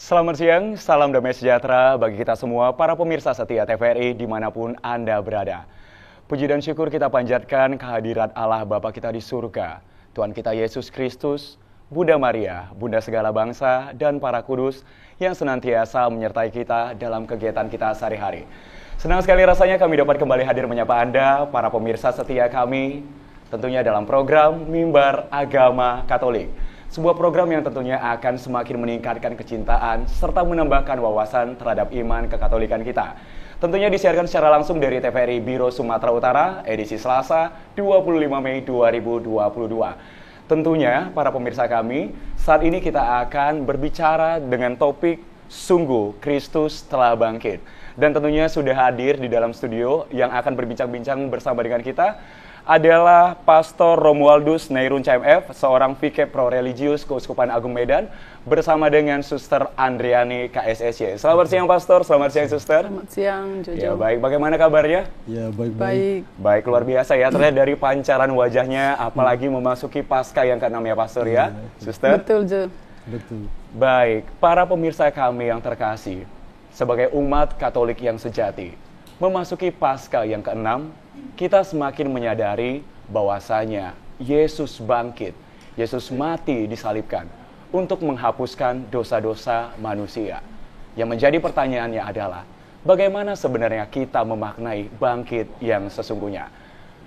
Selamat siang, salam damai sejahtera bagi kita semua para pemirsa setia TVRI dimanapun Anda berada. Puji dan syukur kita panjatkan kehadirat Allah Bapa kita di surga, Tuhan kita Yesus Kristus, Bunda Maria, Bunda segala bangsa, dan para kudus yang senantiasa menyertai kita dalam kegiatan kita sehari-hari. Senang sekali rasanya kami dapat kembali hadir menyapa Anda, para pemirsa setia kami, tentunya dalam program Mimbar Agama Katolik. Sebuah program yang tentunya akan semakin meningkatkan kecintaan serta menambahkan wawasan terhadap iman kekatolikan kita. Tentunya disiarkan secara langsung dari TVRI Biro Sumatera Utara, edisi Selasa 25 Mei 2022. Tentunya para pemirsa kami, saat ini kita akan berbicara dengan topik Sungguh Kristus telah bangkit. Dan tentunya sudah hadir di dalam studio yang akan berbincang-bincang bersama dengan kita adalah Pastor Romualdus Neirun CMF, seorang Vike Pro Religius Keuskupan Agung Medan, bersama dengan Suster Andriani KSSY. Selamat siang Pastor, selamat siang Suster. Selamat siang Jojo. Ya baik, bagaimana kabarnya? Ya baik-baik. Baik, luar biasa ya, terlihat dari pancaran wajahnya, apalagi memasuki Paskah yang ke-6 ya Pastor ya, Suster? Betul Jo. Betul. Baik, para pemirsa kami yang terkasih, sebagai umat Katolik yang sejati, memasuki Paskah yang ke-6, kita semakin menyadari bahwasanya Yesus bangkit, Yesus mati disalibkan untuk menghapuskan dosa-dosa manusia. Yang menjadi pertanyaannya adalah, bagaimana sebenarnya kita memaknai bangkit yang sesungguhnya?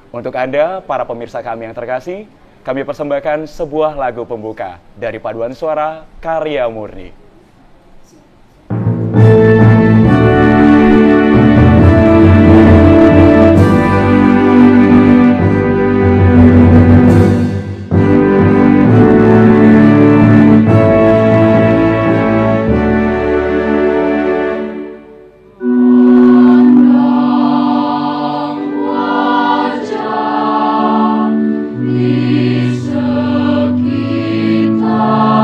Untuk Anda, para pemirsa kami yang terkasih, kami persembahkan sebuah lagu pembuka dari paduan suara Karya Murni. Sekitarmu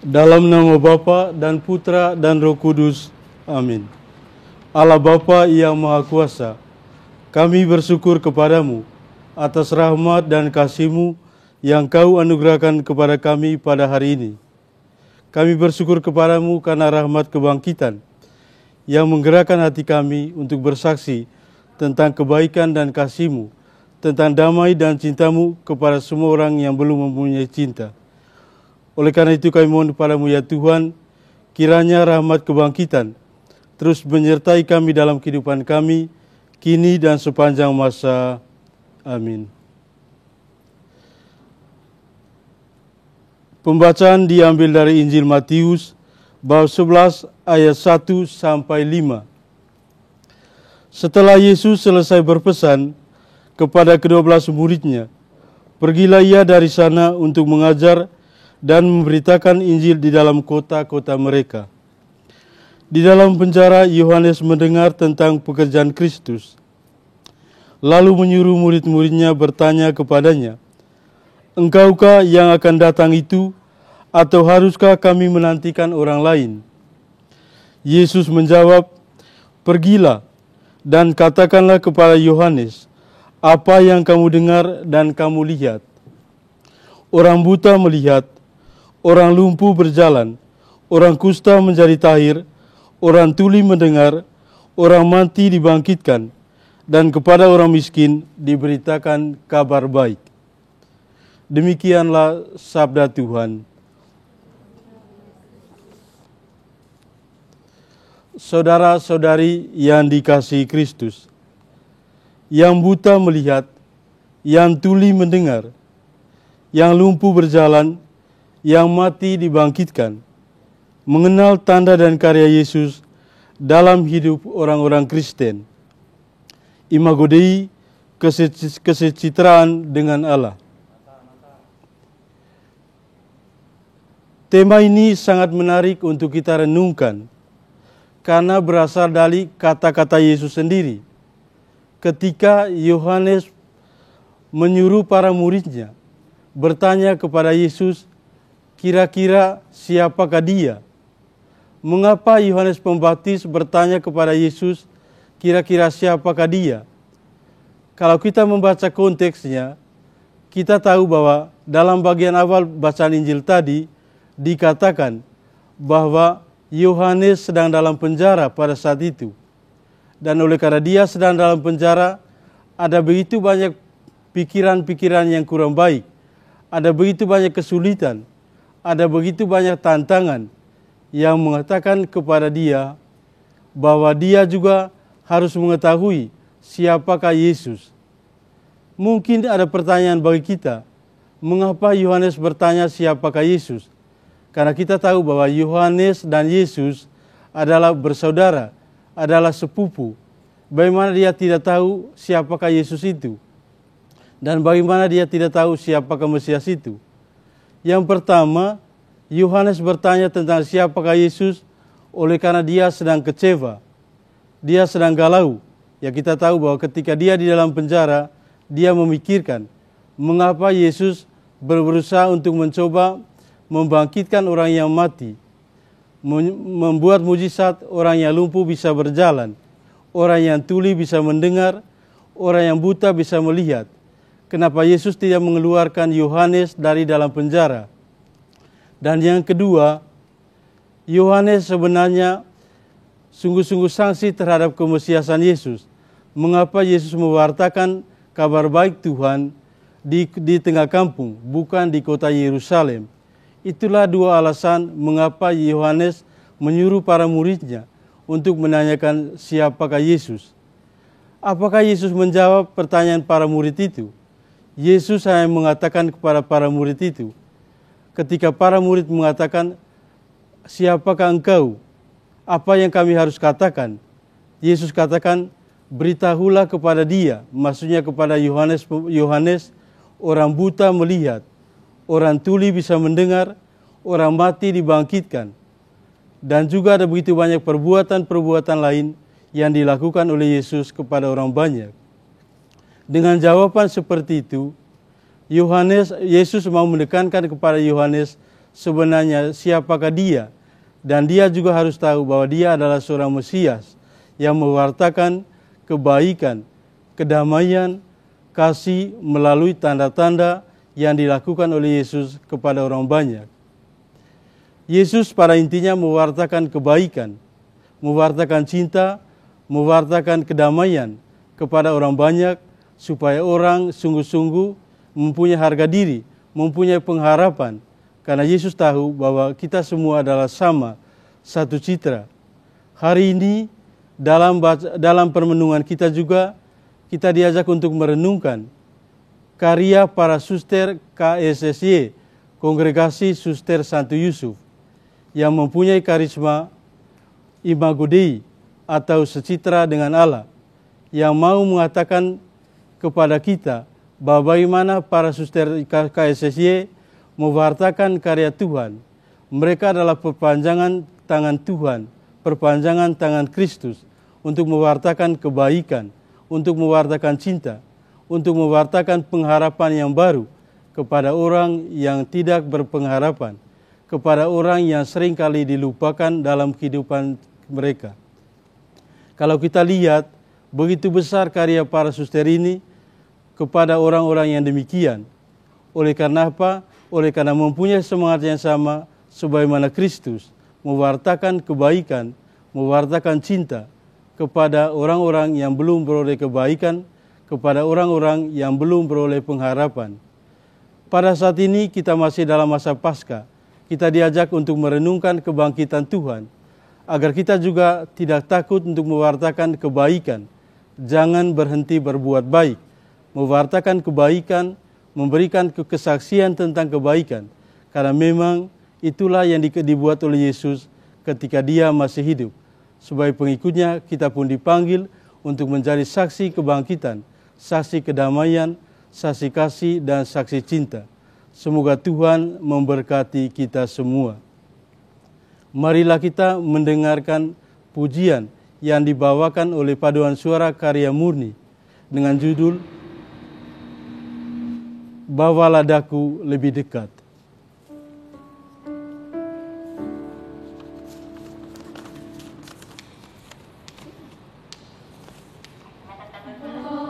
Dalam nama Bapa dan Putra dan Roh Kudus. Amin. Allah Bapa yang Maha Kuasa, kami bersyukur kepadamu atas rahmat dan kasih-Mu yang Kau anugerahkan kepada kami pada hari ini. Kami bersyukur kepadamu karena rahmat kebangkitan yang menggerakkan hati kami untuk bersaksi tentang kebaikan dan kasih-Mu, tentang damai dan cinta-Mu kepada semua orang yang belum mempunyai cinta. Oleh karena itu kami mohon kepadamu ya Tuhan, kiranya rahmat kebangkitan terus menyertai kami dalam kehidupan kami, kini dan sepanjang masa. Amin. Pembacaan diambil dari Injil Matius, bab 11 ayat 1 sampai 5. Setelah Yesus selesai berpesan kepada ke-12 muridnya, pergilah ia dari sana untuk mengajar dan memberitakan Injil di dalam kota-kota mereka. Di dalam penjara, Yohanes mendengar tentang pekerjaan Kristus, lalu menyuruh murid-muridnya bertanya kepadanya, "Engkaukah yang akan datang itu, atau haruskah kami menantikan orang lain?" Yesus menjawab, "Pergilah dan katakanlah kepada Yohanes apa yang kamu dengar dan kamu lihat. Orang buta melihat, orang lumpuh berjalan, orang kusta menjadi tahir, orang tuli mendengar, orang mati dibangkitkan, dan kepada orang miskin diberitakan kabar baik." Demikianlah sabda Tuhan. Saudara-saudari yang dikasihi Kristus, yang buta melihat, yang tuli mendengar, yang lumpuh berjalan, yang mati dibangkitkan, mengenal tanda dan karya Yesus dalam hidup orang-orang Kristen. Imago Dei, kesecitraan dengan Allah. Tema ini sangat menarik untuk kita renungkan, karena berasal dari kata-kata Yesus sendiri. Ketika Yohanes menyuruh para muridnya bertanya kepada Yesus, kira-kira siapakah dia? Mengapa Yohanes Pembaptis bertanya kepada Yesus, kira-kira siapakah dia? Kalau kita membaca konteksnya, kita tahu bahwa dalam bagian awal bacaan Injil tadi dikatakan bahwa Yohanes sedang dalam penjara pada saat itu. Dan oleh karena dia sedang dalam penjara, ada begitu banyak pikiran-pikiran yang kurang baik, ada begitu banyak kesulitan, ada begitu banyak tantangan yang mengatakan kepada dia bahwa dia juga harus mengetahui siapakah Yesus. Mungkin ada pertanyaan bagi kita, mengapa Yohanes bertanya siapakah Yesus? Karena kita tahu bahwa Yohanes dan Yesus adalah bersaudara, adalah sepupu. Bagaimana dia tidak tahu siapakah Yesus itu? Dan bagaimana dia tidak tahu siapakah Mesias itu? Yang pertama, Yohanes bertanya tentang siapakah Yesus oleh karena dia sedang kecewa. Dia sedang galau. Ya, kita tahu bahwa ketika dia di dalam penjara, dia memikirkan mengapa Yesus berusaha untuk mencoba membangkitkan orang yang mati, membuat mujizat orang yang lumpuh bisa berjalan, orang yang tuli bisa mendengar, orang yang buta bisa melihat. Kenapa Yesus tidak mengeluarkan Yohanes dari dalam penjara? Dan yang kedua, Yohanes sebenarnya sungguh-sungguh sangsi terhadap kemesiasan Yesus. Mengapa Yesus mewartakan kabar baik Tuhan di tengah kampung, bukan di kota Yerusalem? Itulah dua alasan mengapa Yohanes menyuruh para muridnya untuk menanyakan siapakah Yesus. Apakah Yesus menjawab pertanyaan para murid itu? Yesus hanya mengatakan kepada para murid itu, ketika para murid mengatakan, "Siapakah engkau? Apa yang kami harus katakan?" Yesus katakan, "Beritahulah kepada dia," maksudnya kepada Yohanes, "orang buta melihat, orang tuli bisa mendengar, orang mati dibangkitkan." Dan juga ada begitu banyak perbuatan-perbuatan lain yang dilakukan oleh Yesus kepada orang banyak. Dengan jawaban seperti itu, Yesus mau menekankan kepada Yohanes sebenarnya siapakah dia. Dan dia juga harus tahu bahwa dia adalah seorang Mesias yang mewartakan kebaikan, kedamaian, kasih melalui tanda-tanda yang dilakukan oleh Yesus kepada orang banyak. Yesus pada intinya mewartakan kebaikan, mewartakan cinta, mewartakan kedamaian kepada orang banyak, supaya orang sungguh-sungguh mempunyai harga diri, mempunyai pengharapan. Karena Yesus tahu bahwa kita semua adalah sama, satu citra. Hari ini dalam permenungan kita juga, kita diajak untuk merenungkan karya para suster KSSY, Kongregasi Suster Santo Yusuf, yang mempunyai karisma Imago Dei atau secitra dengan Allah, yang mau mengatakan kepada kita bahwa bagaimana para suster KSSY mewartakan karya Tuhan. Mereka adalah perpanjangan tangan Tuhan, perpanjangan tangan Kristus untuk mewartakan kebaikan, untuk mewartakan cinta, untuk mewartakan pengharapan yang baru kepada orang yang tidak berpengharapan, kepada orang yang seringkali dilupakan dalam kehidupan mereka. Kalau kita lihat begitu besar karya para suster ini kepada orang-orang yang demikian. Oleh karena apa? Oleh karena mempunyai semangat yang sama sebagaimana Kristus mewartakan kebaikan, mewartakan cinta kepada orang-orang yang belum beroleh kebaikan, kepada orang-orang yang belum beroleh pengharapan. Pada saat ini kita masih dalam masa Paskah. Kita diajak untuk merenungkan kebangkitan Tuhan, agar kita juga tidak takut untuk mewartakan kebaikan. Jangan berhenti berbuat baik, mewartakan kebaikan, memberikan kesaksian tentang kebaikan. Karena memang itulah yang dibuat oleh Yesus ketika dia masih hidup. Sebagai pengikutnya kita pun dipanggil untuk menjadi saksi kebangkitan, saksi kedamaian, saksi kasih dan saksi cinta. Semoga Tuhan memberkati kita semua. Marilah kita mendengarkan pujian yang dibawakan oleh paduan suara karya murni dengan judul Bawalah Daku Lebih Dekat. Tuhan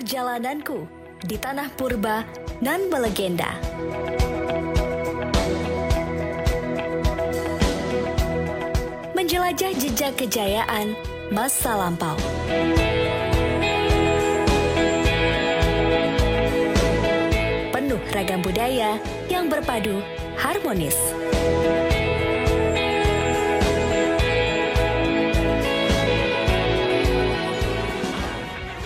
Perjalananku di Tanah Purba nan melegenda. Menjelajah jejak kejayaan masa lampau. Penuh ragam budaya yang berpadu harmonis.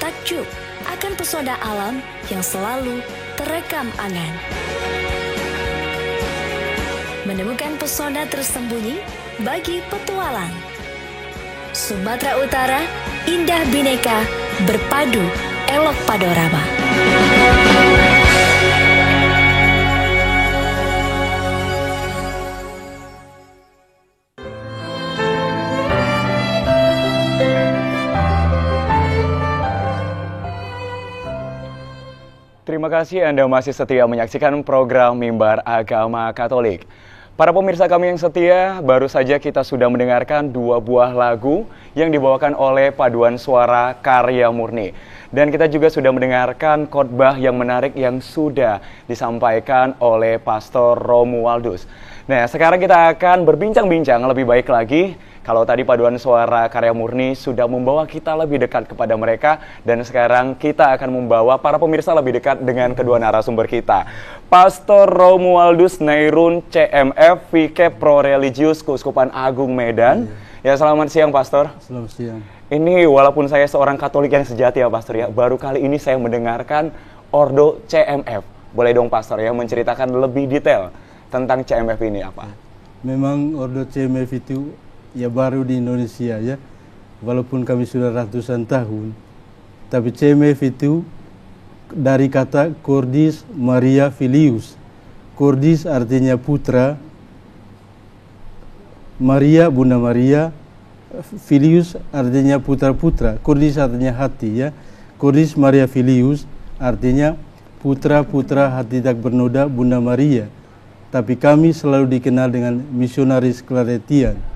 Takjub akan pesona alam yang selalu terekam angan. Menemukan pesona tersembunyi bagi petualang. Sumatera Utara, indah bineka, berpadu, elok panorama. Terima kasih Anda masih setia menyaksikan program Mimbar Agama Katolik. Para pemirsa kami yang setia, baru saja kita sudah mendengarkan 2 buah lagu yang dibawakan oleh paduan suara karya murni. Dan kita juga sudah mendengarkan khotbah yang menarik yang sudah disampaikan oleh Pastor Romualdus. Nah, sekarang kita akan berbincang-bincang lebih baik lagi. Kalau tadi paduan suara karya murni sudah membawa kita lebih dekat kepada mereka, dan sekarang kita akan membawa para pemirsa lebih dekat dengan kedua narasumber kita. Pastor Romualdus Nairun CMF, Vike Pro Religius Keuskupan Agung Medan. Ya, selamat siang Pastor. Selamat siang. Ini walaupun saya seorang Katolik yang sejati ya Pastor ya, baru kali ini saya mendengarkan Ordo CMF. Boleh dong Pastor ya menceritakan lebih detail tentang CMF ini apa? Memang Ordo CMF itu ya baru di Indonesia ya, walaupun kami sudah ratusan tahun, tapi CMF itu dari kata Cordis Maria Filius. Cordis artinya putra, Maria Bunda Maria, Filius artinya putra-putra, Cordis artinya hati ya. Cordis Maria Filius artinya putra-putra hati tak bernoda Bunda Maria. Tapi kami selalu dikenal dengan misionaris Claretian.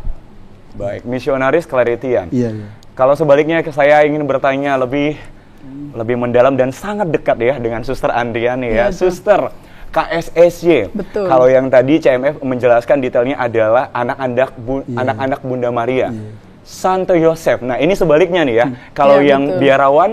Baik, misionaris Claretian. Iya, iya. Kalau sebaliknya saya ingin bertanya lebih mendalam dan sangat dekat ya dengan Suster Andriani ya. Suster KSSY. Betul. Kalau yang tadi CMF menjelaskan detailnya adalah anak-anak Bunda Maria. Santo Yosef. Nah, ini sebaliknya nih ya. Kalau yang betul. biarawan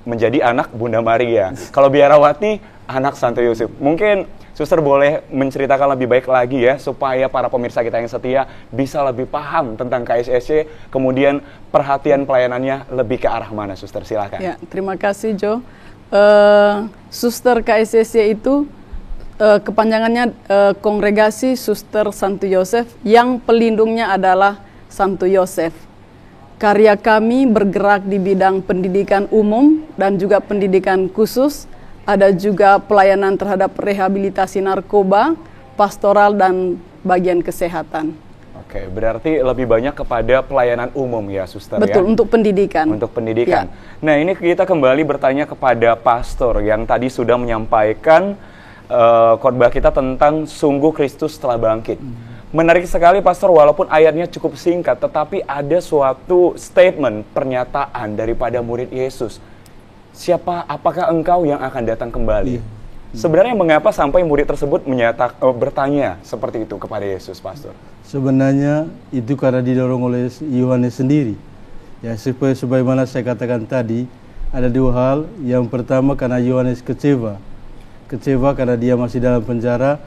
menjadi anak Bunda Maria. Kalau biarawati anak Santo Yosef. Mungkin Suster boleh menceritakan lebih baik lagi ya, supaya para pemirsa kita yang setia bisa lebih paham tentang KSSY, kemudian perhatian pelayanannya lebih ke arah mana, Suster? Silakan. Ya, terima kasih Jo. Suster KSSY itu kepanjangannya Kongregasi Suster Santo Yosef, yang pelindungnya adalah Santo Yosef. Karya kami bergerak di bidang pendidikan umum dan juga pendidikan khusus. Ada juga pelayanan terhadap rehabilitasi narkoba, pastoral, dan bagian kesehatan. Oke, berarti lebih banyak kepada pelayanan umum ya, Suster. Betul, ya? untuk pendidikan. Untuk pendidikan. Ya. Nah, ini kita kembali bertanya kepada Pastor yang tadi sudah menyampaikan khotbah kita tentang sungguh Kristus telah bangkit. Menarik sekali Pastor, walaupun ayatnya cukup singkat, tetapi ada suatu statement, pernyataan daripada murid Yesus. Apakah engkau yang akan datang kembali? Sebenarnya mengapa sampai murid tersebut bertanya seperti itu kepada Yesus, Pastor? Sebenarnya itu karena didorong oleh Yohanes sendiri. Ya, sebagaimana saya katakan tadi, ada 2 hal. Yang pertama karena Yohanes kecewa karena dia masih dalam penjara.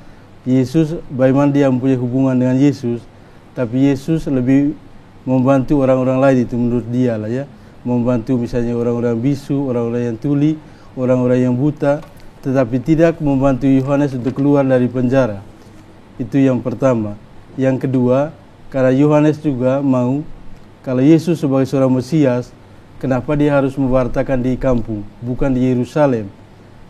Yesus, bagaimana dia mempunyai hubungan dengan Yesus, tapi Yesus lebih membantu orang-orang lain, itu menurut dia lah ya. Membantu misalnya orang-orang bisu, orang-orang yang tuli, orang-orang yang buta, tetapi tidak membantu Yohanes untuk keluar dari penjara. Itu yang pertama. Yang kedua, karena Yohanes juga mau, kalau Yesus sebagai seorang Mesias, kenapa dia harus mewartakan di kampung, bukan di Yerusalem?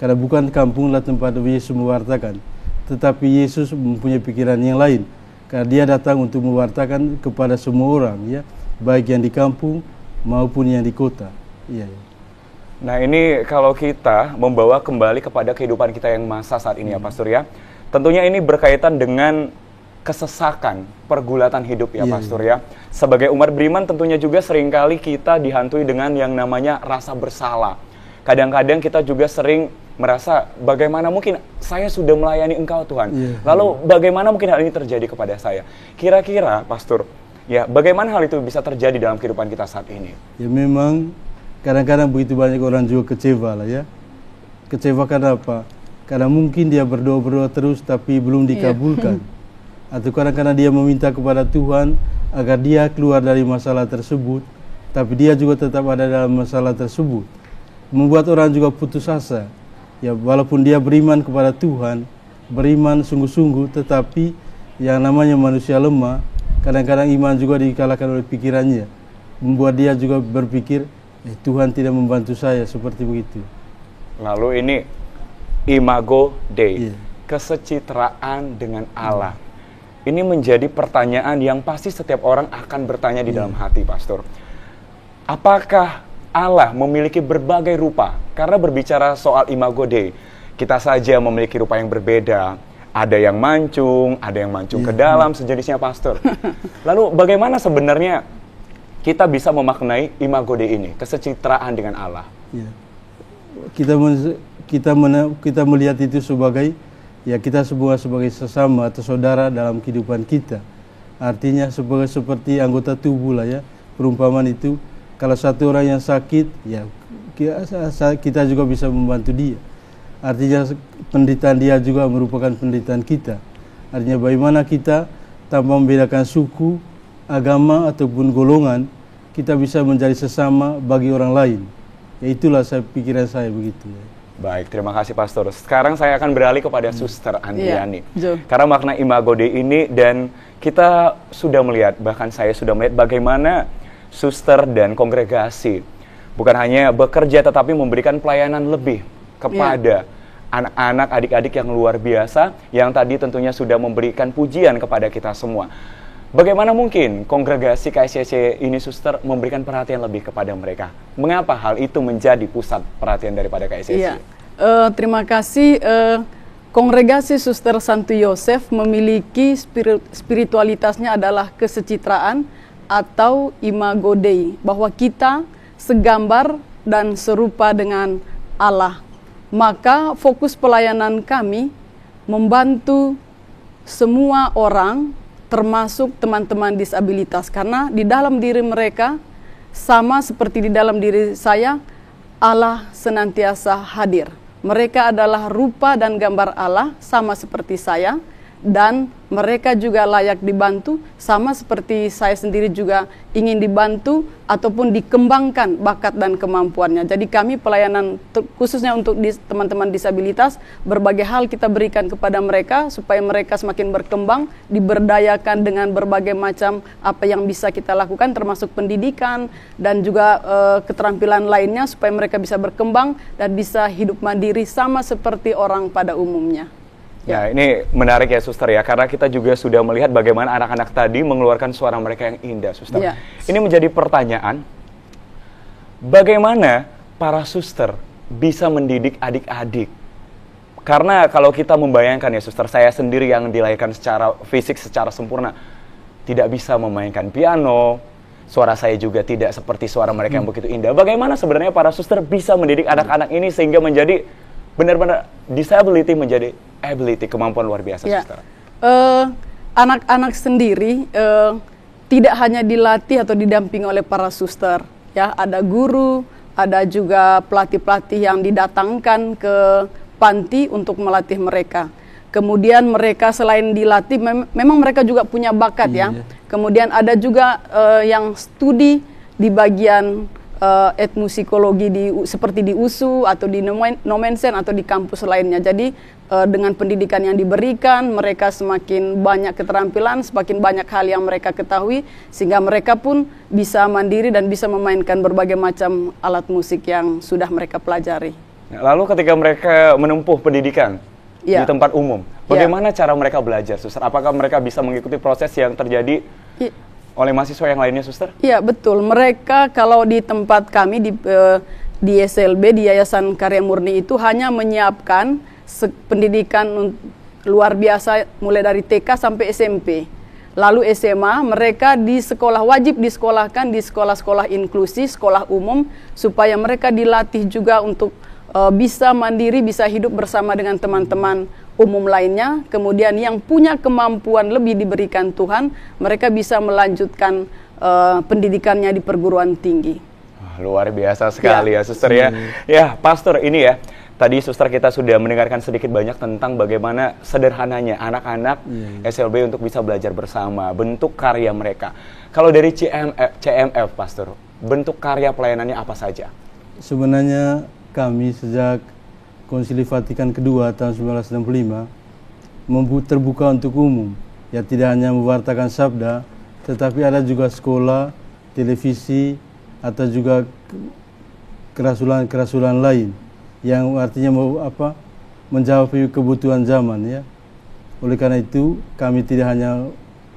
Karena bukan kampunglah tempat Yesus mewartakan, tetapi Yesus mempunyai pikiran yang lain. Karena dia datang untuk mewartakan kepada semua orang, ya, baik yang di kampung maupun yang di kota. Iya. Nah, ini kalau kita membawa kembali kepada kehidupan kita yang masa saat ini ya Pastor ya. Tentunya ini berkaitan dengan kesesakan, pergulatan hidup ya Pastor ya. Sebagai umat beriman tentunya juga seringkali kita dihantui dengan yang namanya rasa bersalah. kadang-kadang kita juga sering merasa bagaimana mungkin saya sudah melayani Engkau Tuhan. Lalu bagaimana mungkin hal ini terjadi kepada saya? Kira-kira Pastor, ya bagaimana hal itu bisa terjadi dalam kehidupan kita saat ini? Ya memang kadang-kadang begitu banyak orang juga kecewa lah ya. Kecewa karena apa? Karena mungkin dia berdoa-berdoa terus tapi belum dikabulkan. Atau kadang-kadang dia meminta kepada Tuhan agar dia keluar dari masalah tersebut, tapi dia juga tetap ada dalam masalah tersebut. Membuat orang juga putus asa. Ya walaupun dia beriman kepada Tuhan, beriman sungguh-sungguh, tetapi yang namanya manusia lemah, kadang-kadang iman juga dikalahkan oleh pikirannya. Membuat dia juga berpikir, Tuhan tidak membantu saya, seperti begitu. Lalu ini Imago Dei, kesecitraan dengan Allah. Ini menjadi pertanyaan yang pasti setiap orang akan bertanya di dalam hati, Pastor. Apakah Allah memiliki berbagai rupa? Karena berbicara soal Imago Dei, kita saja memiliki rupa yang berbeda. Ada yang mancung, ada yang mancung ke dalam, sejenisnya, Pastor. Lalu bagaimana sebenarnya kita bisa memaknai Imago Dei ini, kesecitraan dengan Allah? Kita melihat itu sebagai, ya kita semua sebagai sesama atau saudara dalam kehidupan kita. Artinya seperti anggota tubuh lah ya. Perumpamaan itu, kalau satu orang yang sakit, ya kita juga bisa membantu dia. Artinya penderitaan dia juga merupakan penderitaan kita. Artinya bagaimana kita tanpa membedakan suku, agama ataupun golongan, kita bisa menjadi sesama bagi orang lain. Ya itulah pikiran saya begitu. Baik, terima kasih Pastor. Sekarang saya akan beralih kepada Suster Andriani. Karena makna Imago Dei ini, dan kita sudah melihat, bahkan saya sudah melihat bagaimana suster dan kongregasi bukan hanya bekerja tetapi memberikan pelayanan lebih kepada anak-anak, adik-adik yang luar biasa, yang tadi tentunya sudah memberikan pujian kepada kita semua. Bagaimana mungkin kongregasi KSCC ini, Suster, memberikan perhatian lebih kepada mereka? Mengapa hal itu menjadi pusat perhatian daripada KSCC? Terima kasih. Kongregasi Suster Santo Yosef memiliki spiritualitasnya adalah kesecitraan atau Imago Dei, bahwa kita segambar dan serupa dengan Allah. Maka fokus pelayanan kami membantu semua orang, termasuk teman-teman disabilitas, karena di dalam diri mereka sama seperti di dalam diri saya, Allah senantiasa hadir. Mereka adalah rupa dan gambar Allah sama seperti saya, dan mereka juga layak dibantu sama seperti saya sendiri juga ingin dibantu ataupun dikembangkan bakat dan kemampuannya. Jadi kami pelayanan khususnya untuk teman-teman disabilitas, berbagai hal kita berikan kepada mereka supaya mereka semakin berkembang, diberdayakan dengan berbagai macam apa yang bisa kita lakukan, termasuk pendidikan dan juga keterampilan lainnya, supaya mereka bisa berkembang dan bisa hidup mandiri sama seperti orang pada umumnya. Ya, ini menarik ya, Suster ya, karena kita juga sudah melihat bagaimana anak-anak tadi mengeluarkan suara mereka yang indah, Suster. Ini menjadi pertanyaan, bagaimana para suster bisa mendidik adik-adik? Karena kalau kita membayangkan ya, Suster, saya sendiri yang dilahirkan secara fisik secara sempurna, tidak bisa memainkan piano, suara saya juga tidak seperti suara mereka yang begitu indah. Bagaimana sebenarnya para suster bisa mendidik anak-anak ini sehingga menjadi benar-benar disability menjadi ability, kemampuan luar biasa, Suster? Anak-anak sendiri tidak hanya dilatih atau didampingi oleh para suster, ya, ada guru, ada juga pelatih-pelatih yang didatangkan ke panti untuk melatih mereka. Kemudian mereka selain dilatih, memang mereka juga punya bakat, ya. Kemudian ada juga yang studi di bagian etnomusikologi seperti di USU atau di Nomensen atau di kampus lainnya. Jadi dengan pendidikan yang diberikan, mereka semakin banyak keterampilan, semakin banyak hal yang mereka ketahui, sehingga mereka pun bisa mandiri dan bisa memainkan berbagai macam alat musik yang sudah mereka pelajari. Lalu ketika mereka menempuh pendidikan di tempat umum, bagaimana cara mereka belajar, Suster? Apakah mereka bisa mengikuti proses yang terjadi oleh mahasiswa yang lainnya, Suster? Iya, betul. Mereka kalau di tempat kami di SLB, di Yayasan Karya Murni itu hanya menyiapkan pendidikan luar biasa mulai dari TK sampai SMP. Lalu SMA, mereka di sekolah wajib disekolahkan di sekolah-sekolah inklusi, sekolah umum, supaya mereka dilatih juga untuk bisa mandiri, bisa hidup bersama dengan teman-teman umum lainnya. Kemudian yang punya kemampuan lebih diberikan Tuhan, mereka bisa melanjutkan pendidikannya di perguruan tinggi. Luar biasa sekali ya, Suster ya. Ya, Pastor, ini ya. Tadi Suster kita sudah mendengarkan sedikit banyak tentang bagaimana sederhananya anak-anak SLB untuk bisa belajar bersama, bentuk karya mereka. Kalau dari CMF, Pastor, bentuk karya pelayanannya apa saja? Sebenarnya kami sejak Konsili Vatikan kedua tahun 1965 terbuka untuk umum. Ya, tidak hanya mewartakan sabda, tetapi ada juga sekolah, televisi, atau juga kerasulan lain yang artinya menjawab kebutuhan zaman ya. Oleh karena itu kami tidak hanya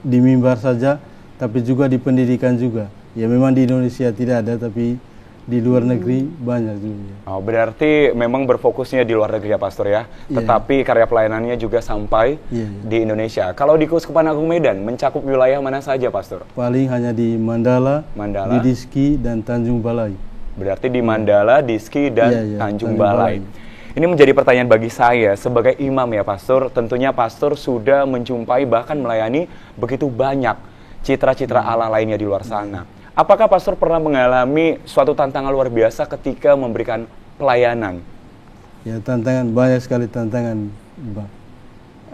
di mimbar saja, tapi juga di pendidikan juga. Ya memang di Indonesia tidak ada, tapi di luar negeri banyak juga. Oh, berarti memang berfokusnya di luar negeri ya, Pastor ya. Tetapi karya pelayanannya juga sampai di Indonesia. Kalau di Keuskupan Agung Medan mencakup wilayah mana saja, Pastor? Paling hanya di Mandala, di Diski dan Tanjung Balai. Berarti di Mandala, Diski, dan Tanjung Balai. Ini menjadi pertanyaan bagi saya sebagai imam ya, Pastor. Tentunya Pastor sudah menjumpai bahkan melayani begitu banyak citra-citra Allah lainnya di luar sana. Apakah Pastor pernah mengalami suatu tantangan luar biasa ketika memberikan pelayanan? Ya, tantangan, banyak sekali tantangan, Mbak.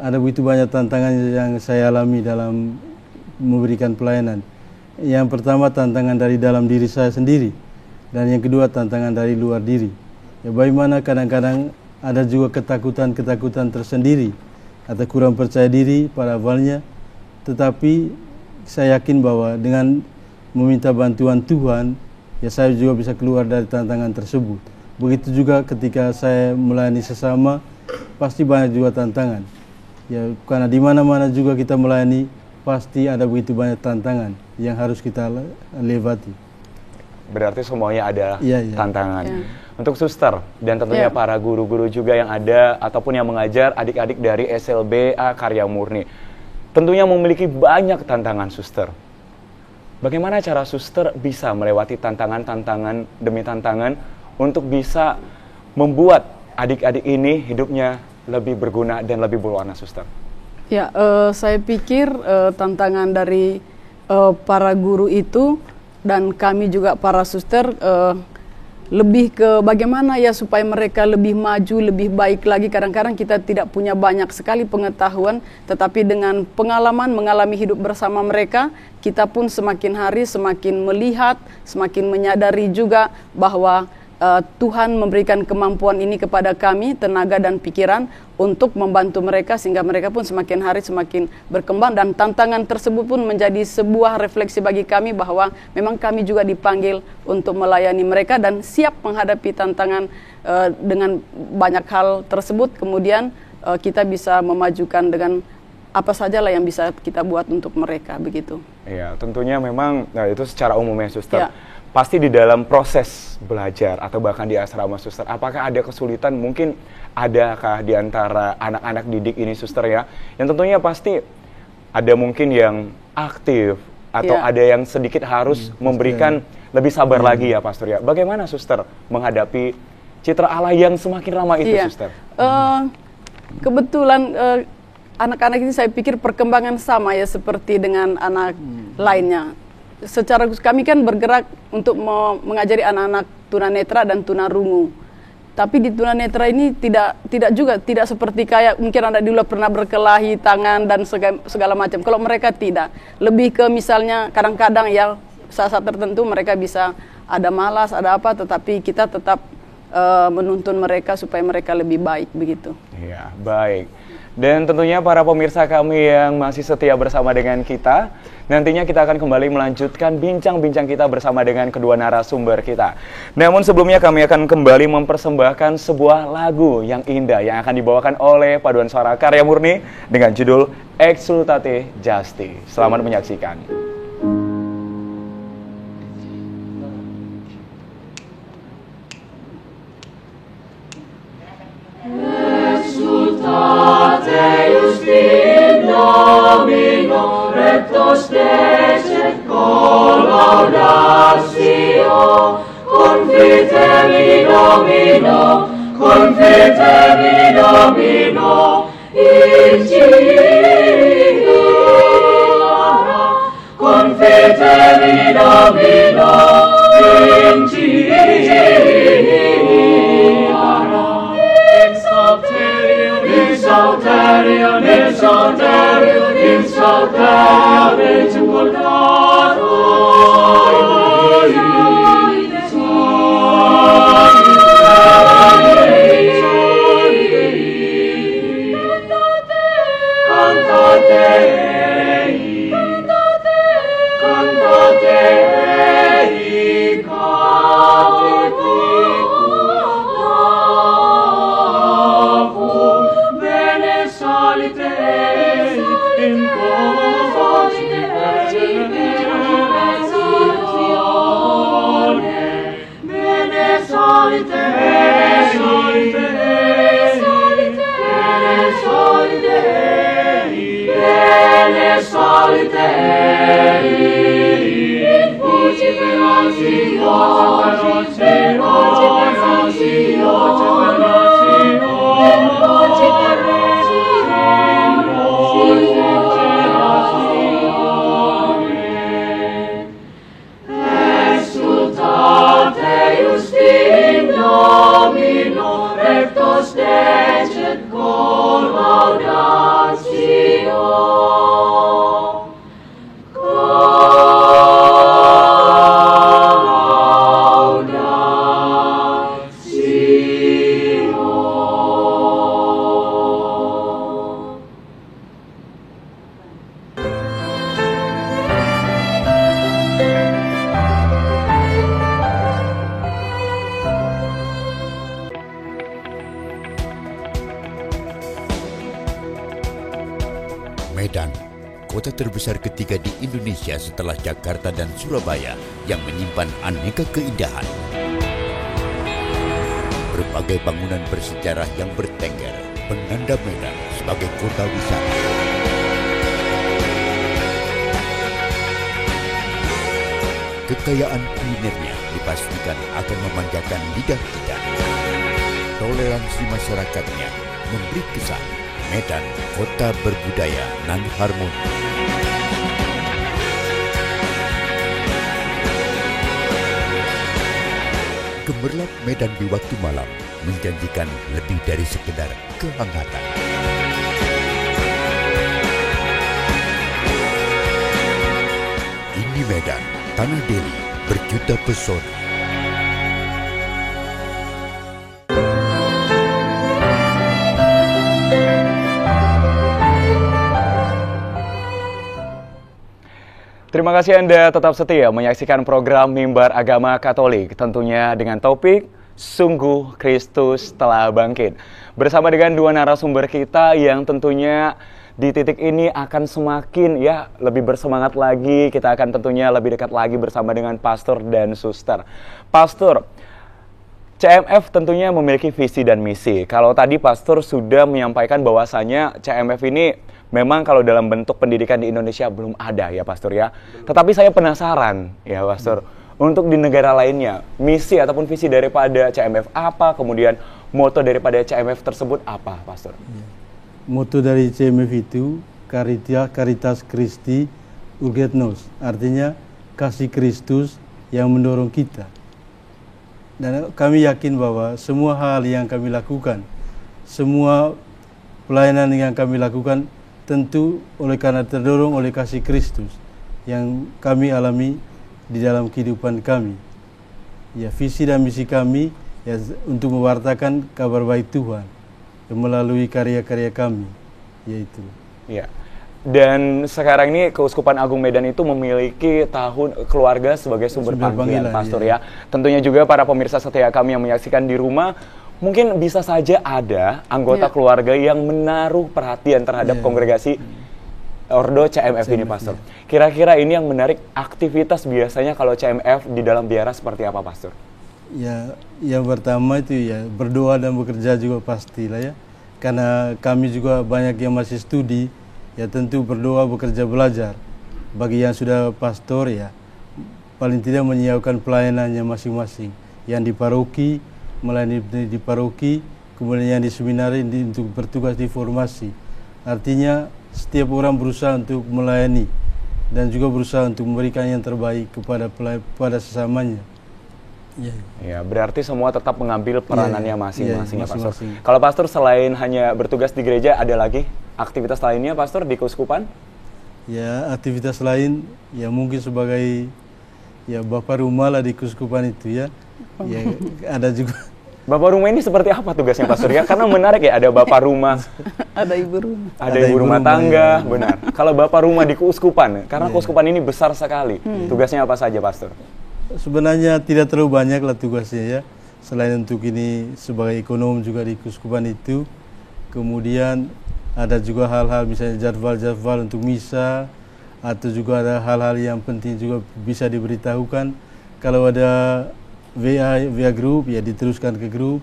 Ada begitu banyak tantangan yang saya alami dalam memberikan pelayanan. Yang pertama tantangan dari dalam diri saya sendiri. Dan yang kedua tantangan dari luar diri. Ya, bagaimana kadang-kadang ada juga ketakutan-ketakutan tersendiri atau kurang percaya diri pada awalnya. Tetapi saya yakin bahwa dengan meminta bantuan Tuhan, ya saya juga bisa keluar dari tantangan tersebut. Begitu juga ketika saya melayani sesama, pasti banyak juga tantangan. Ya, karena di mana-mana juga kita melayani, pasti ada begitu banyak tantangan yang harus kita lewati. Berarti semuanya ada tantangan. Untuk Suster dan tentunya para guru-guru juga yang ada ataupun yang mengajar adik-adik dari SLBA Karya Murni, tentunya memiliki banyak tantangan, Suster. Bagaimana cara Suster bisa melewati tantangan-tantangan demi tantangan untuk bisa membuat adik-adik ini hidupnya lebih berguna dan lebih berwarna, Suster? Ya, saya pikir tantangan dari para guru itu dan kami juga para suster lebih ke bagaimana ya supaya mereka lebih maju, lebih baik lagi. Kadang-kadang kita tidak punya banyak sekali pengetahuan, tetapi dengan pengalaman mengalami hidup bersama mereka, kita pun semakin hari semakin melihat, semakin menyadari juga bahwa Tuhan memberikan kemampuan ini kepada kami, tenaga dan pikiran untuk membantu mereka sehingga mereka pun semakin hari semakin berkembang, dan tantangan tersebut pun menjadi sebuah refleksi bagi kami bahwa memang kami juga dipanggil untuk melayani mereka dan siap menghadapi tantangan dengan banyak hal tersebut. Kemudian kita bisa memajukan dengan apa sajalah yang bisa kita buat untuk mereka, begitu. Iya, tentunya memang itu secara umumnya, Suster. Ya. Pasti di dalam proses belajar atau bahkan di asrama, Suster, apakah ada kesulitan? Mungkin adakah di antara anak-anak didik ini, Suster ya, yang tentunya pasti ada mungkin yang aktif atau ada yang sedikit harus memberikan lebih sabar lagi ya, Pastor ya. Bagaimana, Suster, menghadapi citra Allah yang semakin ramah itu, Suster? Kebetulan anak-anak ini saya pikir perkembangan sama ya seperti dengan anak lainnya. Secara kami kan bergerak untuk mengajari anak-anak tunanetra dan tunarungu. Tapi di tunanetra ini tidak seperti kayak mungkin Anda dulu pernah berkelahi tangan dan segala macam. Kalau mereka tidak, lebih ke misalnya kadang-kadang ya saat-saat tertentu mereka bisa ada malas, ada apa, tetapi kita tetap menuntun mereka supaya mereka lebih baik, begitu. Iya, baik. Dan tentunya para pemirsa kami yang masih setia bersama dengan kita, nantinya kita akan kembali melanjutkan bincang-bincang kita bersama dengan kedua narasumber kita. Namun sebelumnya kami akan kembali mempersembahkan sebuah lagu yang indah yang akan dibawakan oleh Paduan Suara Karya Murni dengan judul Exsultate Justi. Selamat menyaksikan. Exsultate Justim Domino, recto rectos decet collaudatio, confitemi Domino, confitemi Domino, inciara, confitemi Domino, inciara, exalterium, exalterium, exalterium, exalterium, Medan, kota terbesar ketiga di Indonesia setelah Jakarta dan Surabaya yang menyimpan aneka keindahan. Berbagai bangunan bersejarah yang bertengger menanda Medan sebagai kota wisata. Kekayaan kulinernya dipastikan akan memanjakan lidah kita. Toleransi masyarakatnya memberi kesan Medan, kota berbudaya nan harmoni. Gemerlap Medan di waktu malam menjanjikan lebih dari sekedar kehangatan. Ini Medan, tanah Delhi, berjuta pesona. Terima kasih Anda tetap setia menyaksikan program Mimbar Agama Katolik, tentunya dengan topik Sungguh Kristus Telah Bangkit. Bersama dengan dua narasumber kita yang tentunya di titik ini akan semakin lebih bersemangat lagi. Kita akan tentunya lebih dekat lagi bersama dengan pastor dan suster. Pastor, CMF tentunya memiliki visi dan misi. Kalau tadi pastor sudah menyampaikan bahwasanya CMF ini memang kalau dalam bentuk pendidikan di Indonesia belum ada ya Pastor ya. Tetapi saya penasaran ya Pastor, untuk di negara lainnya, misi ataupun visi daripada CMF apa, kemudian moto daripada CMF tersebut apa Pastor? Moto dari CMF itu Caritas Christi Urget Nos, artinya kasih Kristus yang mendorong kita. Dan kami yakin bahwa semua hal yang kami lakukan, semua pelayanan yang kami lakukan tentu karena terdorong oleh kasih Kristus yang kami alami di dalam kehidupan kami. Ya, visi dan misi kami ya untuk mewartakan kabar baik Tuhan melalui karya-karya kami, yaitu. Ya. Dan sekarang ini Keuskupan Agung Medan itu memiliki tahun keluarga sebagai sumber panggilan, Pastor ya. Tentunya juga para pemirsa setia kami yang menyaksikan di rumah, mungkin bisa saja ada anggota keluarga yang menaruh perhatian terhadap kongregasi Ordo CMF ini, Pastor. Kira-kira ini yang menarik, aktivitas biasanya kalau CMF di dalam biara seperti apa, Pastor? Ya, yang pertama itu ya berdoa dan bekerja juga pastilah ya. Karena kami juga banyak yang masih studi, ya tentu berdoa, bekerja, belajar. bagi yang sudah pastor ya paling tidak menyiapkan pelayanannya masing-masing. Yang di paroki melayani di paroki, kemudian yang di seminari untuk bertugas di formasi. Artinya setiap orang berusaha untuk melayani dan juga berusaha untuk memberikan yang terbaik kepada sesamanya. Ya, berarti semua tetap mengambil peranannya masing-masing ya, Pastor. masing-masing. Kalau Pastor selain hanya bertugas di gereja, ada lagi aktivitas lainnya, Pastor, di keuskupan? Ya, aktivitas lain ya mungkin sebagai ya bapak rumah lah di keuskupan itu ya. Ya ada juga. Bapak rumah ini seperti apa tugasnya, Pastor? Ya, karena menarik ya, ada bapak rumah, Ada ibu rumah. ada ibu rumah tangga, benar. Kalau bapak rumah di keuskupan, karena keuskupan ini besar sekali, tugasnya apa saja, Pastor? Sebenarnya tidak terlalu banyak lah tugasnya ya. Selain untuk ini sebagai ekonom juga di keuskupan itu. Kemudian ada juga hal-hal misalnya jadwal-jadwal untuk misa, atau juga ada hal-hal yang penting juga bisa diberitahukan. Kalau ada WA grup ya diteruskan ke grup.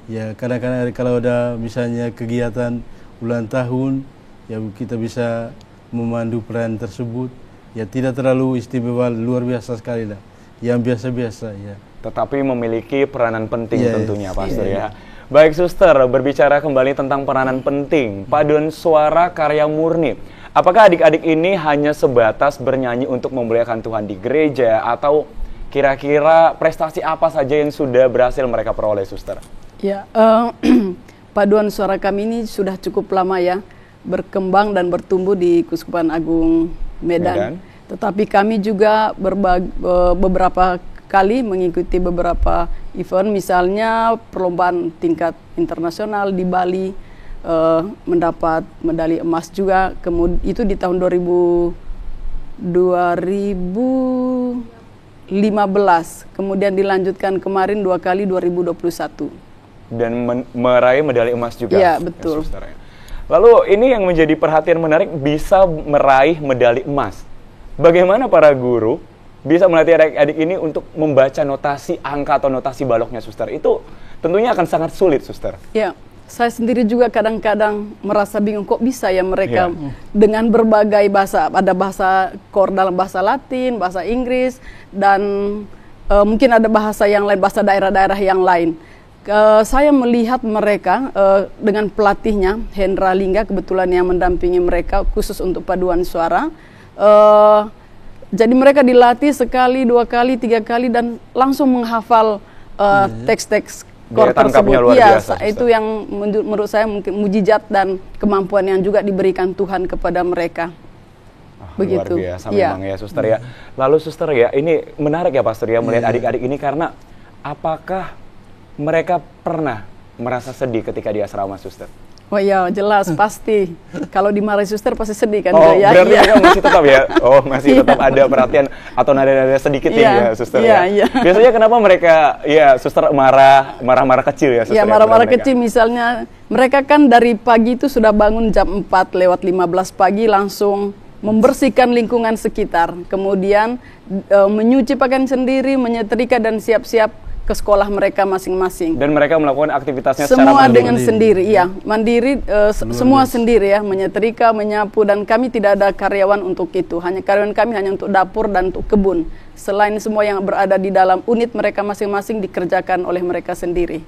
Ya kadang-kadang kalau ada misalnya kegiatan ulang tahun ya kita bisa memandu peran tersebut. Ya tidak terlalu istimewa luar biasa sekali lah. Yang biasa-biasa ya. Tetapi memiliki peranan penting tentunya, Pastor ya. Baik, Suster, berbicara kembali tentang peranan penting, paduan suara karya murni. Apakah adik-adik ini hanya sebatas bernyanyi untuk memuliakan Tuhan di gereja, atau kira-kira prestasi apa saja yang sudah berhasil mereka peroleh, Suster? Ya, paduan suara kami ini sudah cukup lama ya, berkembang dan bertumbuh di Keuskupan Agung Medan. Tetapi kami juga beberapa kali mengikuti beberapa event, misalnya perlombaan tingkat internasional di Bali, mendapat medali emas juga. Kemudian itu di tahun 2015, kemudian dilanjutkan kemarin 2 kali 2021. Dan meraih medali emas juga. Ya, betul. Ya, lalu ini yang menjadi perhatian menarik, bisa meraih medali emas. Bagaimana para guru bisa melatih adik-adik ini untuk membaca notasi angka atau notasi baloknya, Suster? Itu tentunya akan sangat sulit, Suster. Ya, saya sendiri juga kadang-kadang merasa bingung, kok bisa ya mereka dengan berbagai bahasa, ada bahasa core dalam bahasa Latin, bahasa Inggris, dan mungkin ada bahasa yang lain, bahasa daerah-daerah yang lain. Saya melihat mereka dengan pelatihnya, Hendra Lingga, kebetulan yang mendampingi mereka khusus untuk paduan suara. Jadi mereka dilatih sekali, 2 kali, 3 kali dan langsung menghafal teks-teks core tersebut. Iya, itu yang menurut saya mungkin mujizat dan kemampuan yang juga diberikan Tuhan kepada mereka. Begitu. Luar biasa memang ya, Suster ya. Lalu Suster ya, ini menarik ya, Pastor ya, melihat adik-adik ini, karena apakah mereka pernah merasa sedih ketika di asrama, Suster? Oh iya, jelas, pasti. Kalau dimarahi suster pasti sedih kan? Oh, ya, berarti mereka masih tetap ya? Oh, masih tetap ada perhatian atau nada-nada sedikit ya, Suster ya? Biasanya kenapa mereka, ya Suster marah-marah kecil ya, Suster? Ya, marah-marah kecil, misalnya mereka kan dari pagi itu sudah bangun jam 4:15 pagi, langsung membersihkan lingkungan sekitar. Kemudian menyuci pakaian sendiri, menyetrika dan siap-siap ke sekolah mereka masing-masing. Dan mereka melakukan aktivitasnya semua secara dengan sendiri, ya, mandiri, semua sendiri ya, menyetrika, menyapu, dan kami tidak ada karyawan untuk itu. Hanya karyawan kami hanya untuk dapur dan untuk kebun. Selain semua yang berada di dalam unit mereka masing-masing dikerjakan oleh mereka sendiri.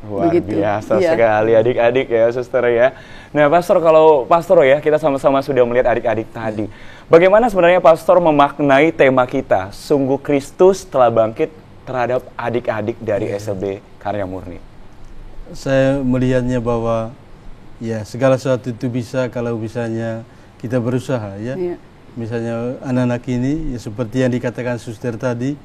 Luar biasa sekali adik-adik ya, Suster ya. Nah, Pastor, kalau Pastor ya, kita sama-sama sudah melihat adik-adik tadi. Bagaimana sebenarnya Pastor memaknai tema kita, sungguh Kristus telah bangkit, terhadap adik-adik dari SLB Karya Murni? Saya melihatnya bahwa ya segala sesuatu itu bisa kalau misalnya kita berusaha ya. Misalnya anak-anak ini ya, seperti yang dikatakan Suster tadi,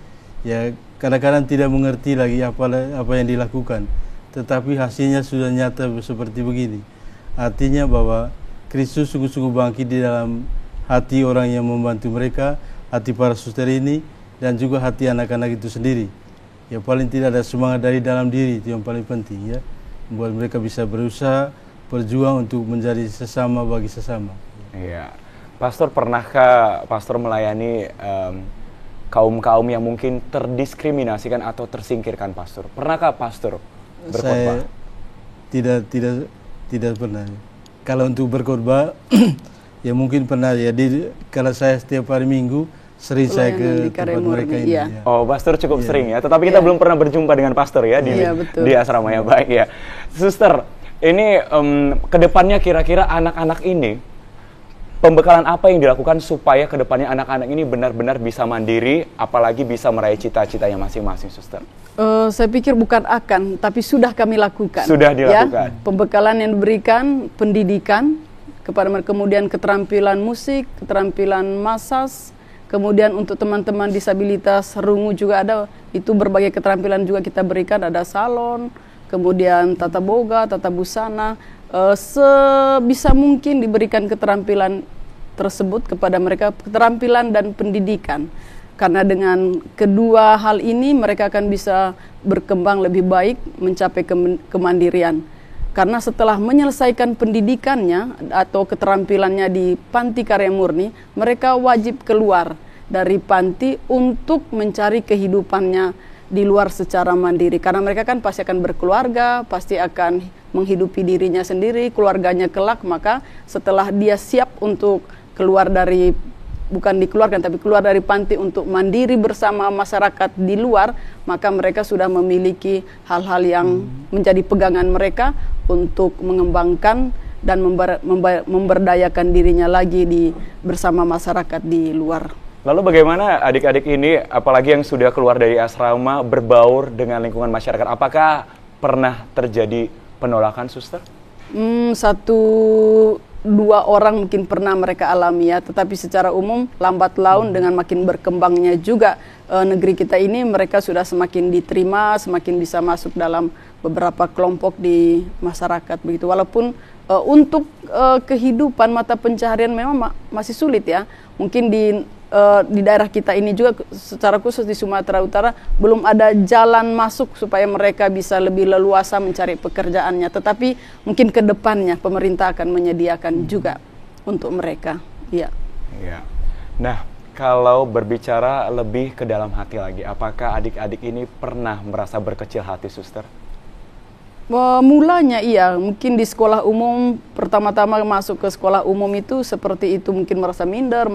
ya kadang-kadang tidak mengerti lagi apa yang dilakukan, tetapi hasilnya sudah nyata seperti begini. Artinya bahwa Kristus sungguh-sungguh bangkit di dalam hati orang yang membantu mereka, hati para suster ini, dan juga hati anak-anak itu sendiri. Ya paling tidak ada semangat dari dalam diri, itu yang paling penting ya. Membuat mereka bisa berusaha, berjuang untuk menjadi sesama bagi sesama. Iya. Pastor, pernahkah Pastor melayani kaum-kaum yang mungkin terdiskriminasikan atau tersingkirkan, Pastor? Pernahkah Pastor berkhotbah? Saya tidak pernah. Kalau untuk berkhotbah Ya mungkin pernah ya, kalau saya setiap hari Minggu sering saya ke tempat mereka ini. Iya. Ya. Oh, pastor cukup sering ya. Tetapi kita belum pernah berjumpa dengan pastor ya di asrama ya. Baik ya. Suster, ini kedepannya kira-kira anak-anak ini, pembekalan apa yang dilakukan supaya kedepannya anak-anak ini benar-benar bisa mandiri, apalagi bisa meraih cita-citanya masing-masing, Suster? Saya pikir bukan akan, tapi sudah kami lakukan. Sudah dilakukan. Ya, pembekalan yang diberikan, pendidikan kepada mereka, kemudian keterampilan musik, keterampilan massage, kemudian untuk teman-teman disabilitas rungu juga ada, itu berbagai keterampilan juga kita berikan, ada salon, kemudian tata boga, tata busana, sebisa mungkin diberikan keterampilan tersebut kepada mereka, keterampilan dan pendidikan. Karena dengan kedua hal ini mereka akan bisa berkembang lebih baik, mencapai kemandirian. Karena setelah menyelesaikan pendidikannya atau keterampilannya di Panti Karya Murni, mereka wajib keluar dari panti untuk mencari kehidupannya di luar secara mandiri. Karena mereka kan pasti akan berkeluarga, pasti akan menghidupi dirinya sendiri, keluarganya kelak. Maka setelah dia siap untuk keluar dari, bukan dikeluarkan, tapi keluar dari panti untuk mandiri bersama masyarakat di luar, maka mereka sudah memiliki hal-hal yang menjadi pegangan mereka untuk mengembangkan dan memberdayakan dirinya lagi bersama masyarakat di luar. Lalu bagaimana adik-adik ini, apalagi yang sudah keluar dari asrama, berbaur dengan lingkungan masyarakat? Apakah pernah terjadi penolakan, Suster? 1-2 orang mungkin pernah mereka alami ya, tetapi secara umum lambat laun dengan makin berkembangnya juga negeri kita ini, mereka sudah semakin diterima, semakin bisa masuk dalam beberapa kelompok di masyarakat begitu. Walaupun untuk kehidupan mata pencaharian memang masih sulit ya. Mungkin di daerah kita ini juga secara khusus di Sumatera Utara belum ada jalan masuk supaya mereka bisa lebih leluasa mencari pekerjaannya. Tetapi mungkin ke depannya pemerintah akan menyediakan juga untuk mereka. Iya. Iya. Nah, kalau berbicara lebih ke dalam hati lagi, apakah adik-adik ini pernah merasa berkecil hati, Suster? Mulanya iya, mungkin di sekolah umum, pertama-tama masuk ke sekolah umum itu seperti itu, mungkin merasa minder,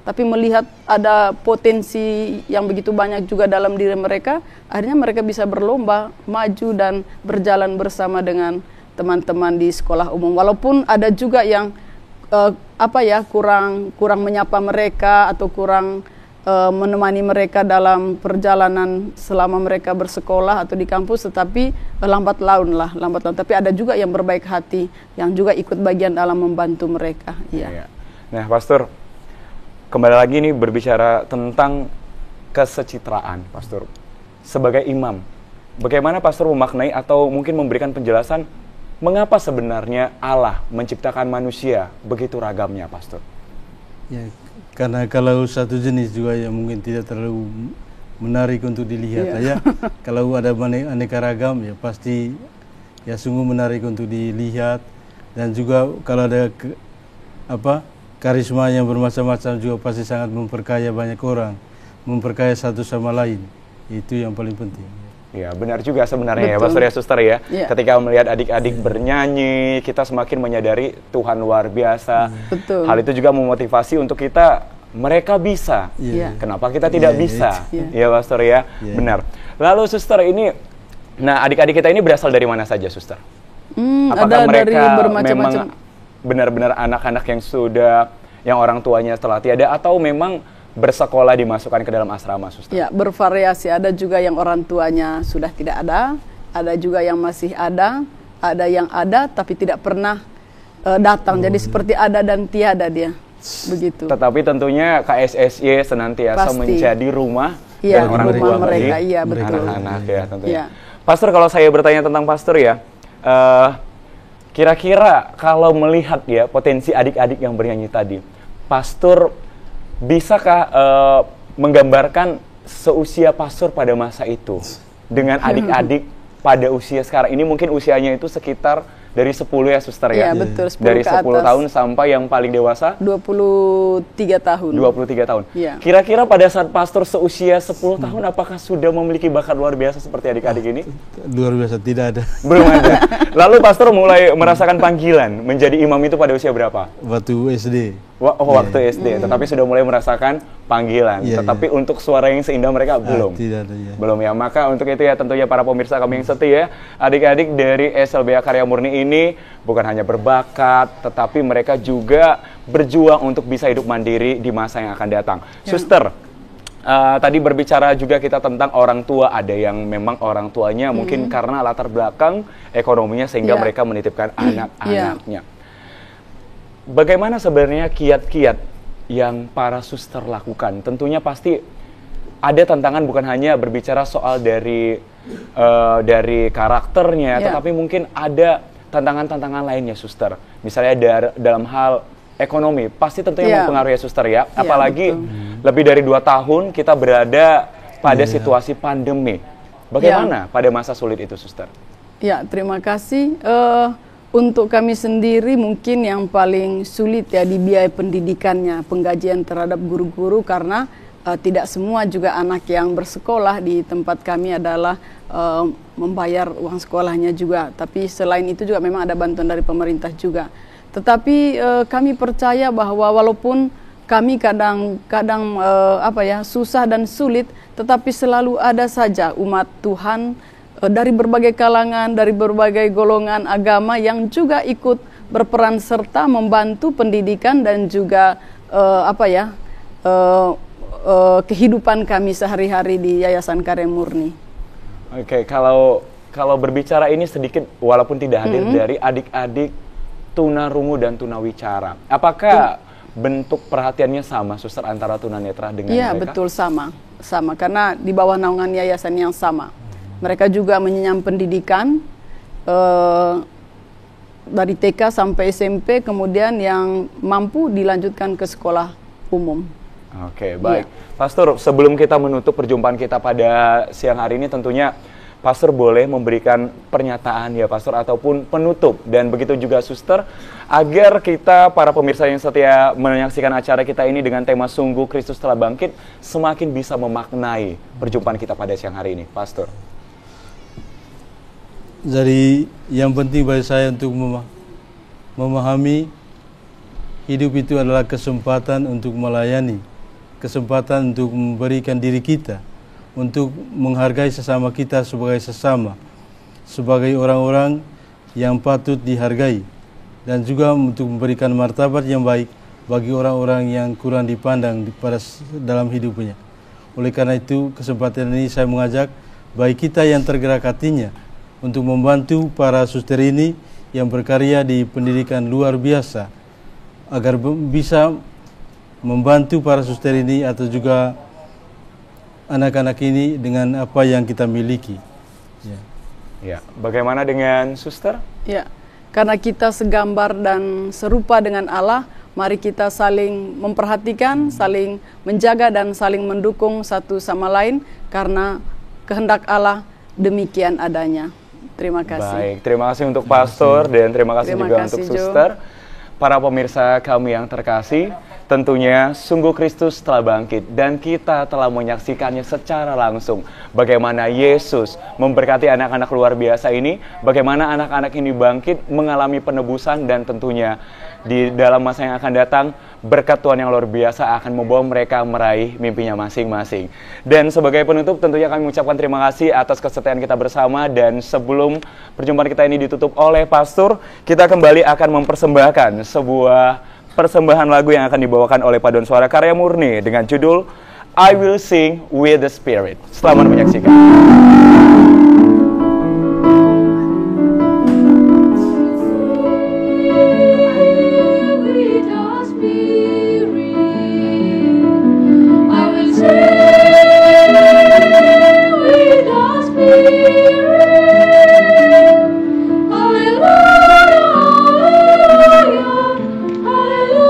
tapi melihat ada potensi yang begitu banyak juga dalam diri mereka, akhirnya mereka bisa berlomba, maju dan berjalan bersama dengan teman-teman di sekolah umum. Walaupun ada juga yang kurang menyapa mereka atau kurang menemani mereka dalam perjalanan selama mereka bersekolah atau di kampus, tetapi lambat laun. Tapi ada juga yang berbaik hati, yang juga ikut bagian dalam membantu mereka. Iya. Nah, Pastor, kembali lagi nih berbicara tentang kesecitraan, Pastor. Sebagai imam, bagaimana Pastor memaknai atau mungkin memberikan penjelasan mengapa sebenarnya Allah menciptakan manusia begitu ragamnya, Pastor? Ya, karena kalau satu jenis juga yang mungkin tidak terlalu menarik untuk dilihat ya. Kalau ada aneka ragam ya pasti ya sungguh menarik untuk dilihat, dan juga kalau ada karisma yang bermacam-macam juga pasti sangat memperkaya banyak orang, memperkaya satu sama lain. Itu yang paling penting. Ya, benar juga sebenarnya. Betul. Ya, Pastor ya, Suster ya. Ketika melihat adik-adik bernyanyi, kita semakin menyadari Tuhan luar biasa. Betul. Hal itu juga memotivasi untuk kita, mereka bisa. Kenapa kita tidak bisa? Ya, Pastor ya. Benar. Lalu Suster ini, nah adik-adik kita ini berasal dari mana saja, Suster? Apakah ada mereka dari bermacam-macam, memang benar-benar anak-anak yang orang tuanya telah tiada, atau memang bersekolah dimasukkan ke dalam asrama, Suster? Ya, bervariasi. Ada juga yang orang tuanya sudah tidak ada juga yang masih ada yang ada tapi tidak pernah datang. Jadi seperti ada dan tiada dia, begitu. Tetapi tentunya KSSY senantiasa menjadi rumah dan orang tua mereka, anak-anak ya tentunya. Pastor, kalau saya bertanya tentang Pastor ya, kira-kira kalau melihat ya potensi adik-adik yang bernyanyi tadi, Pastor bisakah menggambarkan seusia Pastor pada masa itu dengan adik-adik pada usia sekarang ini? Mungkin usianya itu sekitar dari 10 ya suster ya? Iya, betul, 10 dari ke 10 atas. tahun sampai yang paling dewasa? 23 tahun. 23 tahun. Iya. Kira-kira pada saat pastor seusia 10 tahun, apakah sudah memiliki bakat luar biasa seperti adik-adik ini? Luar biasa, tidak ada. Belum ada. Lalu pastor mulai merasakan panggilan menjadi imam itu pada usia berapa? Waktu SD. Waktu SD, tetapi sudah mulai merasakan panggilan. Iya, Tetapi untuk suara yang seindah mereka belum. Tidak ada, ya. Belum ya. Maka untuk itu ya tentunya para pemirsa kami yang setia, adik-adik dari SLBA Karya Murni ini bukan hanya berbakat, tetapi mereka juga berjuang untuk bisa hidup mandiri di masa yang akan datang. Suster, tadi berbicara juga kita tentang orang tua. Ada yang memang orang tuanya mungkin karena latar belakang ekonominya sehingga mereka menitipkan anak-anaknya. Bagaimana sebenarnya kiat-kiat yang para suster lakukan? Tentunya pasti ada tantangan, bukan hanya berbicara soal dari karakternya, tetapi mungkin ada tantangan-tantangan lainnya, suster. Misalnya dalam hal ekonomi, pasti tentunya mempengaruhi suster ya. Apalagi lebih dari 2 tahun kita berada pada situasi pandemi. Bagaimana pada masa sulit itu, suster? Ya, terima kasih. Untuk kami sendiri mungkin yang paling sulit ya di biaya pendidikannya, penggajian terhadap guru-guru, karena tidak semua juga anak yang bersekolah di tempat kami adalah membayar uang sekolahnya juga. Tapi selain itu juga memang ada bantuan dari pemerintah juga. Tetapi kami percaya bahwa walaupun kami kadang-kadang susah dan sulit, tetapi selalu ada saja umat Tuhan dari berbagai kalangan, dari berbagai golongan agama yang juga ikut berperan serta membantu pendidikan dan juga kehidupan kami sehari-hari di Yayasan Karya Murni. Oke, kalau berbicara ini sedikit walaupun tidak hadir dari adik-adik tunarungu dan tunawicara. Apakah bentuk perhatiannya sama, suster, antara tunanetra dengan mereka? Iya, betul, sama karena di bawah naungan yayasan yang sama. Mereka juga mengenyam pendidikan dari TK sampai SMP, kemudian yang mampu dilanjutkan ke sekolah umum. Oke, baik. Pastor, sebelum kita menutup perjumpaan kita pada siang hari ini, tentunya Pastor boleh memberikan pernyataan ya Pastor, ataupun penutup, dan begitu juga suster, agar kita para pemirsa yang setia menyaksikan acara kita ini dengan tema Sungguh Kristus Telah Bangkit semakin bisa memaknai perjumpaan kita pada siang hari ini, Pastor. Jadi yang penting bagi saya untuk memahami hidup itu adalah kesempatan untuk melayani, kesempatan untuk memberikan diri kita, untuk menghargai sesama kita sebagai orang-orang yang patut dihargai, dan juga untuk memberikan martabat yang baik bagi orang-orang yang kurang dipandang dalam hidupnya. Oleh karena itu, kesempatan ini saya mengajak bagi kita yang tergerak hatinya untuk membantu para suster ini yang berkarya di pendidikan luar biasa, agar bisa membantu para suster ini atau juga anak-anak ini dengan apa yang kita miliki. Ya, bagaimana dengan suster? Ya, karena kita segambar dan serupa dengan Allah, mari kita saling memperhatikan, saling menjaga dan saling mendukung satu sama lain, karena kehendak Allah demikian adanya. Terima kasih. Baik, terima kasih untuk Pastor dan terima kasih juga untuk suster. Para pemirsa kami yang terkasih, tentunya Sungguh Kristus Telah Bangkit, dan kita telah menyaksikannya secara langsung. Bagaimana Yesus memberkati anak-anak luar biasa ini, bagaimana anak-anak ini bangkit mengalami penebusan, dan tentunya di dalam masa yang akan datang, berkat Tuhan yang luar biasa akan membawa mereka meraih mimpinya masing-masing. Dan sebagai penutup, tentunya kami mengucapkan terima kasih atas kesetiaan kita bersama, dan sebelum perjumpaan kita ini ditutup oleh Pastor, kita kembali akan mempersembahkan sebuah persembahan lagu yang akan dibawakan oleh Paduan Suara Karya Murni dengan judul I Will Sing With The Spirit. Selamat menyaksikan.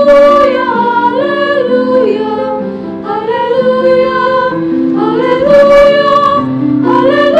Hallelujah, hallelujah, hallelujah.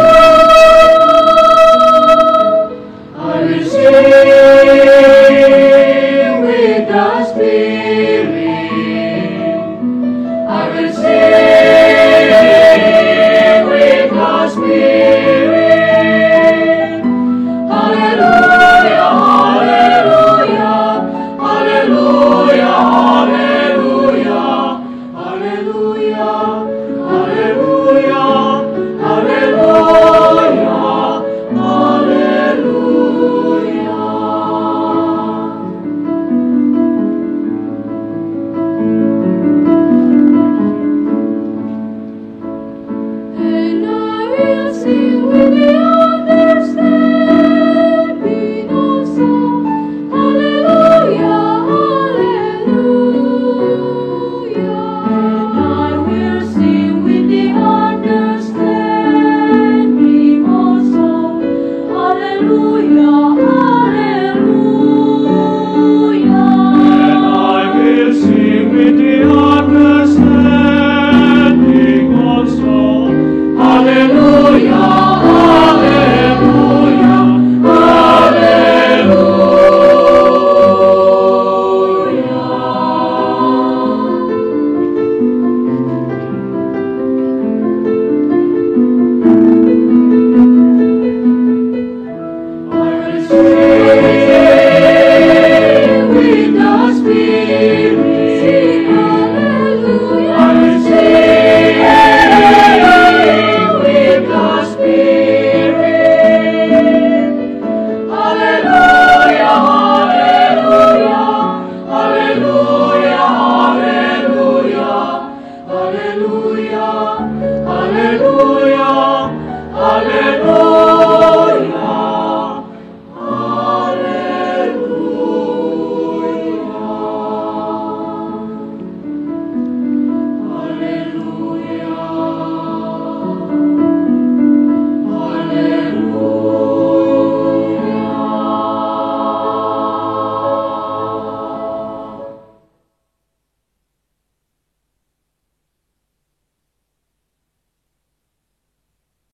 Alleluia.